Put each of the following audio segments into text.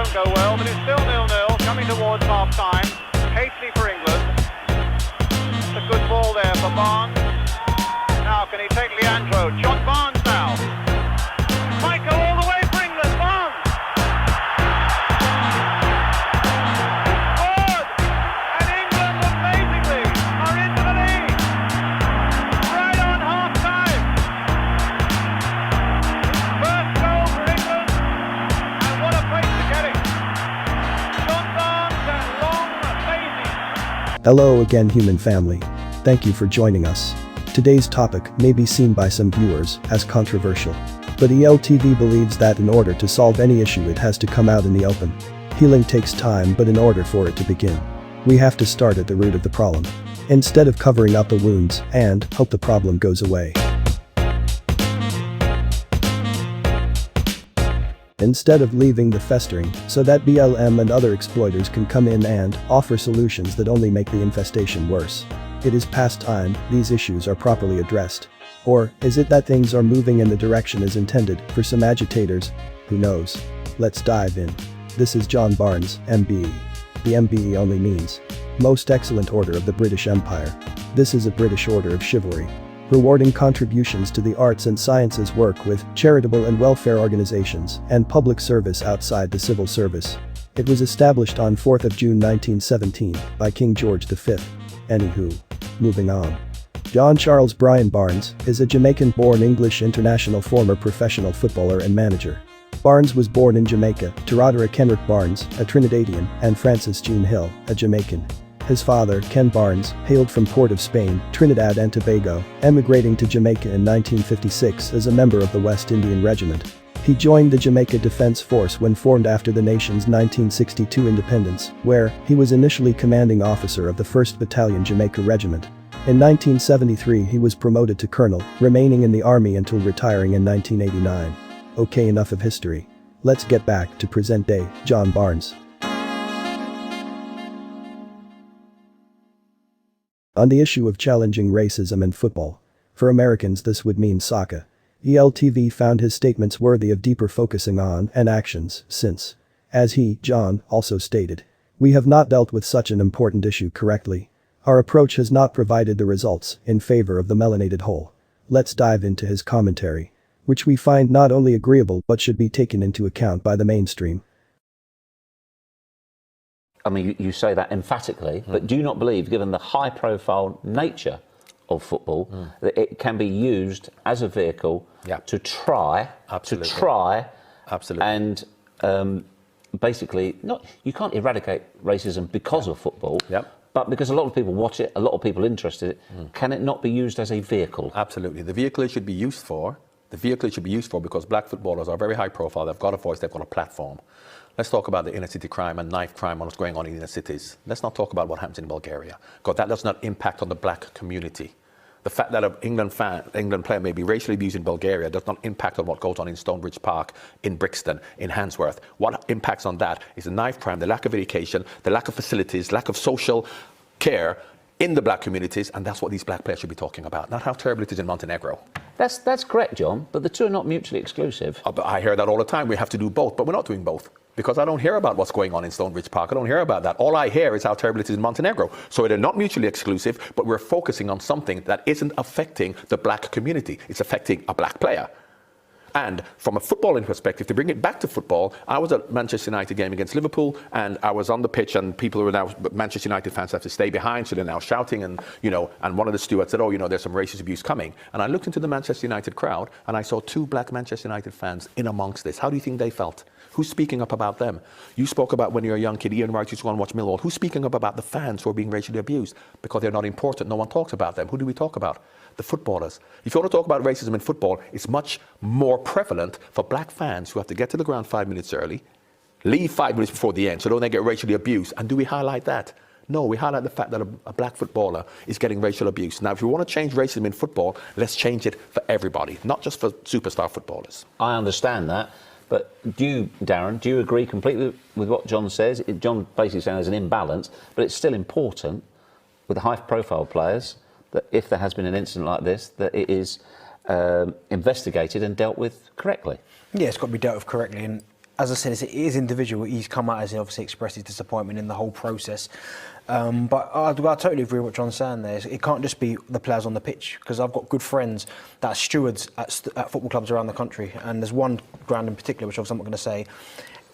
won't go well, but it's still 0-0, coming towards half-time. Hasty for England. It's a good ball there for Barnes. Now can he take Leandro? John Barnes now. Might go all the way for England. Barnes. Good. And England amazingly are into the lead. Right on half-time. First goal for England. And what a place to get it. John Barnes and long Maisie. Hello again, human family. Thank you for joining us. Today's topic may be seen by some viewers as controversial. But ELTV believes that in order to solve any issue it has to come out in the open. Healing takes time, but in order for it to begin, we have to start at the root of the problem, instead of covering up the wounds and hope the problem goes away. Instead of leaving the festering so that BLM and other exploiters can come in and offer solutions that only make the infestation worse. It is past time these issues are properly addressed. Or is it that things are moving in the direction as intended for some agitators? Who knows? Let's dive in. This is John Barnes, MBE. The MBE only means Most Excellent Order of the British Empire. This is a British order of chivalry, rewarding contributions to the arts and sciences, work with charitable and welfare organizations, and public service outside the civil service. It was established on 4th of June 1917 by King George V. Anywho, moving on. John Charles Brian Barnes is a Jamaican-born English international former professional footballer and manager. Barnes was born in Jamaica to Roderick Kenrick Barnes, a Trinidadian, and Frances Jean Hill, a Jamaican. His father, Ken Barnes, hailed from Port of Spain, Trinidad and Tobago, emigrating to Jamaica in 1956 as a member of the West Indian Regiment. He joined the Jamaica Defense Force when formed after the nation's 1962 independence, where he was initially commanding officer of the 1st Battalion Jamaica Regiment. In 1973 he was promoted to colonel, remaining in the army until retiring in 1989. Okay, enough of history. Let's get back to present-day John Barnes. On the issue of challenging racism in football. For Americans this would mean soccer. ELTV found his statements worthy of deeper focusing on and actions since, as he, John, also stated, we have not dealt with such an important issue correctly. Our approach has not provided the results in favor of the melanated whole. Let's dive into his commentary, which we find not only agreeable but should be taken into account by the mainstream. I mean, you say that emphatically, but do you not believe, given the high-profile nature of football, that it can be used as a vehicle to try, and basically, you can't eradicate racism because of football, but because a lot of people watch it, a lot of people interested in it, can it not be used as a vehicle? Absolutely. The vehicle it should be used for, because black footballers are very high profile, they've got a voice, they've got a platform. Let's talk about the inner city crime and knife crime and what's going on in inner cities. Let's not talk about what happens in Bulgaria, because that does not impact on the black community. The fact that an England player may be racially abused in Bulgaria does not impact on what goes on in Stonebridge Park, in Brixton, in Handsworth. What impacts on that is the knife crime, the lack of education, the lack of facilities, lack of social care in the black communities, and that's what these black players should be talking about, not how terrible it is in Montenegro. That's correct, John, but the two are not mutually exclusive. I hear that all the time. We have to do both, but we're not doing both. Because I don't hear about what's going on in Stonebridge Park. I don't hear about that. All I hear is how terrible it is in Montenegro. So they're not mutually exclusive, but we're focusing on something that isn't affecting the black community. It's affecting a black player. And from a footballing perspective, to bring it back to football, I was at Manchester United game against Liverpool, and I was on the pitch, and people who are now Manchester United fans have to stay behind, so they're now shouting, and and one of the stewards said, there's some racist abuse coming. And I looked into the Manchester United crowd, and I saw two black Manchester United fans in amongst this. How do you think they felt? Who's speaking up about them? You spoke about when you're a young kid, Ian Wright used to go and watch Millwall. Who's speaking up about the fans who are being racially abused? Because they're not important, no one talks about them. Who do we talk about? The footballers. If you want to talk about racism in football, it's much more prevalent for black fans who have to get to the ground 5 minutes early, leave 5 minutes before the end, so don't they get racially abused. And do we highlight that? No, we highlight the fact that a black footballer is getting racial abuse. Now, if you want to change racism in football, let's change it for everybody, not just for superstar footballers. I understand that. But Darren, do you agree completely with what John says? John basically saying there's an imbalance, but it's still important with the high-profile players that if there has been an incident like this, that it is investigated and dealt with correctly. Yeah, it's got to be dealt with correctly. And as I said, it is individual. He's come out as he obviously expressed his disappointment in the whole process. But I totally agree with what John's saying there. It can't just be the players on the pitch, because I've got good friends that are stewards at football clubs around the country, and there's one ground in particular, which obviously I'm not going to say,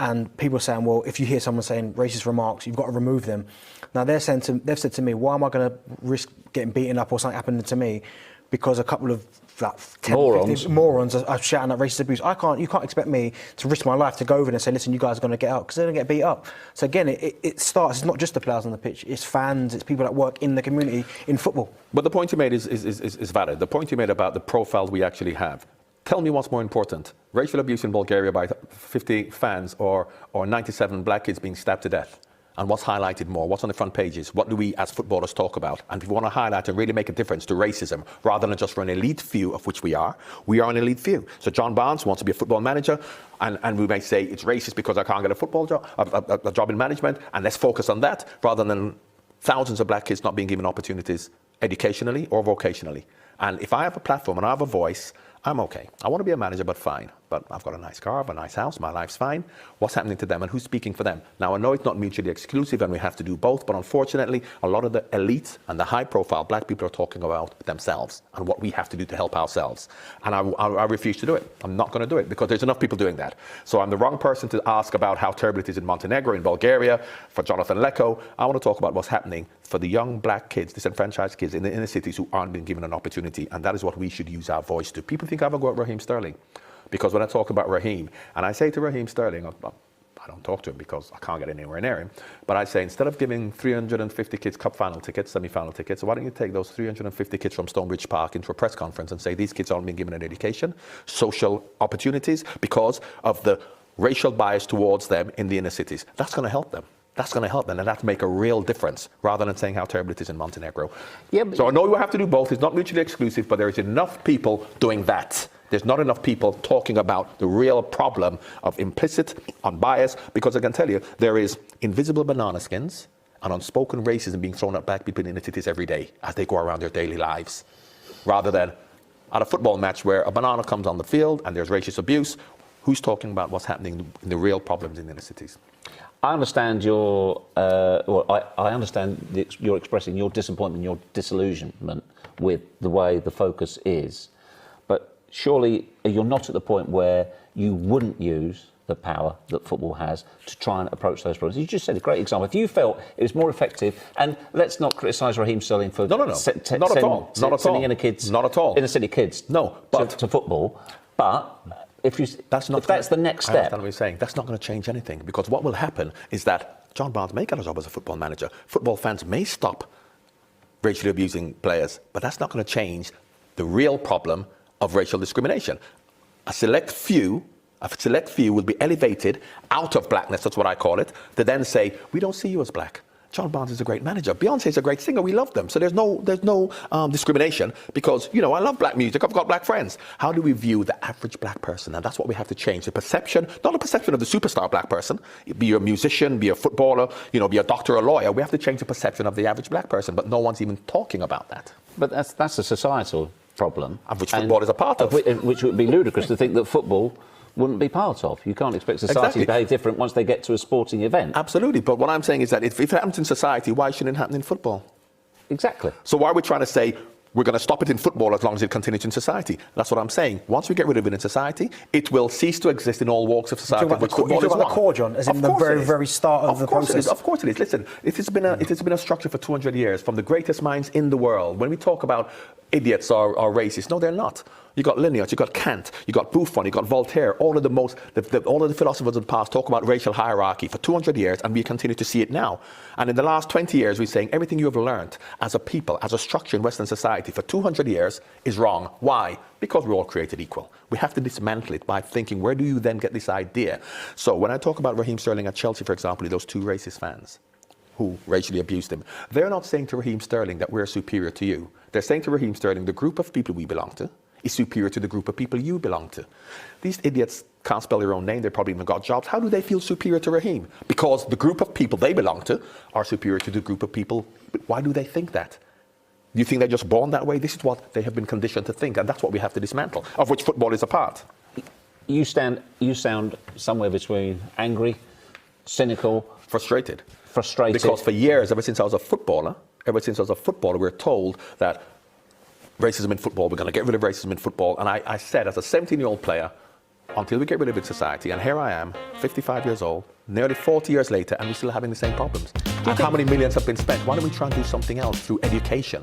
and people are saying, well, if you hear someone saying racist remarks, you've got to remove them. Now they've said to me, why am I going to risk getting beaten up or something happening to me because a couple of like 10, morons. 15 morons are shouting at racist abuse? You can't expect me to risk my life to go over there and say, listen, you guys are going to get out, because they're going to get beat up. So again, it starts, it's not just the players on the pitch, it's fans, it's people that work in the community in football. But the point you made is valid. The point you made about the profiles we actually have. Tell me what's more important, racial abuse in Bulgaria by 50 fans or 97 black kids being stabbed to death? And what's highlighted more? What's on the front pages? What do we as footballers talk about? And if we want to highlight and really make a difference to racism, rather than just for an elite few, of which we are an elite few. So John Barnes wants to be a football manager, and we may say it's racist because I can't get a football job, a job in management, and let's focus on that, rather than thousands of black kids not being given opportunities educationally or vocationally. And if I have a platform and I have a voice, I'm okay. I want to be a manager, but fine. But I've got a nice car, I have a nice house, my life's fine. What's happening to them and who's speaking for them? Now, I know it's not mutually exclusive and we have to do both, but unfortunately, a lot of the elite and the high-profile black people are talking about themselves and what we have to do to help ourselves. And I refuse to do it. I'm not going to do it because there's enough people doing that. So I'm the wrong person to ask about how terrible it is in Montenegro, in Bulgaria, for Jonathan Leko. I want to talk about what's happening for the young black kids, disenfranchised kids in the inner cities who aren't being given an opportunity, and that is what we should use our voice to. People think I have a go at Raheem Sterling, because when I talk about Raheem, and I say to Raheem Sterling, I don't talk to him because I can't get anywhere near him, but I say, instead of giving 350 kids cup final tickets, semi-final tickets, why don't you take those 350 kids from Stonebridge Park into a press conference and say these kids aren't being given an education, social opportunities, because of the racial bias towards them in the inner cities. That's going to help them. That's going to help them, and that's make a real difference, rather than saying how terrible it is in Montenegro. Yeah, so I know you have to do both. It's not mutually exclusive, but there is enough people doing that. There's not enough people talking about the real problem of implicit, unbiased, because I can tell you, there is invisible banana skins and unspoken racism being thrown at black people in the cities every day as they go around their daily lives. Rather than at a football match where a banana comes on the field and there's racist abuse, who's talking about what's happening in the real problems in the inner cities? I understand your. I understand you're expressing your disappointment, your disillusionment with the way the focus is, but surely you're not at the point where you wouldn't use the power that football has to try and approach those problems. You just said a great example. If you felt it was more effective, and let's not criticise Raheem Sterling for not at all. Sending inner kids, not at all, inner city kids, to football, but. If that's the next step. I understand what you're saying. That's not going to change anything, because what will happen is that John Barnes may get a job as a football manager. Football fans may stop racially abusing players, but that's not going to change the real problem of racial discrimination. A select few will be elevated out of blackness, that's what I call it, to then say, we don't see you as black. John Barnes is a great manager. Beyonce is a great singer. We love them. So there's no discrimination, because, I love black music. I've got black friends. How do we view the average black person? And that's what we have to change. The perception, not the perception of the superstar black person, be a musician, be a footballer, be a doctor or a lawyer. We have to change the perception of the average black person, but no one's even talking about that. But that's a societal problem. Of which football is a part of. Which would be ludicrous to think that football wouldn't be part of. You can't expect society to behave different once they get to a sporting event. Absolutely, but what I'm saying is that if it happens in society, why shouldn't it happen in football? Exactly. So why are we trying to say we're going to stop it in football as long as it continues in society? That's what I'm saying. Once we get rid of it in society, it will cease to exist in all walks of society. You talk about the core, John, as in the very, very start of the process. Of course it is. Listen, it has been a structure for 200 years, from the greatest minds in the world. When we talk about idiots or racists, no, they're not. You got Linnaeus, you got Kant, you got Buffon, you got Voltaire. All of the philosophers of the past talk about racial hierarchy for 200 years, and we continue to see it now. And in the last 20 years, we're saying everything you have learned as a people, as a structure in Western society for 200 years is wrong. Why? Because we're all created equal. We have to dismantle it by thinking, where do you then get this idea? So when I talk about Raheem Sterling at Chelsea, for example, those two racist fans who racially abused him, they're not saying to Raheem Sterling that we're superior to you. They're saying to Raheem Sterling, the group of people we belong to is superior to the group of people you belong to. These idiots can't spell their own name, they probably even got jobs. How do they feel superior to Raheem? Because the group of people they belong to are superior to the group of people. Why do they think that? Do you think they're just born that way? This is what they have been conditioned to think, and that's what we have to dismantle, of which football is a part. you sound somewhere between angry, cynical, Frustrated. frustrated. Because for years, ever since I was a footballer, we're told that racism in football, we're going to get rid of racism in football. And I said, as a 17-year-old player, until we get rid of it in society, and here I am, 55 years old, nearly 40 years later, and we're still having the same problems. And how many millions have been spent? Why don't we try and do something else through education?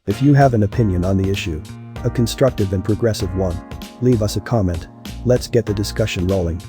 If you have an opinion on the issue, a constructive and progressive one, leave us a comment. Let's get the discussion rolling.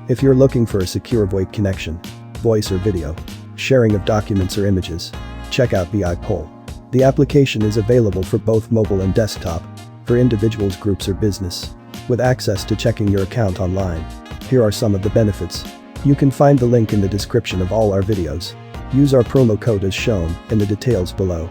If you're looking for a secure VoIP connection, voice or video, sharing of documents or images, check out BI Poll. The application is available for both mobile and desktop, for individuals, groups, or business, with access to checking your account online. Here are some of the benefits. You can find the link in the description of all our videos. Use our promo code as shown in the details below.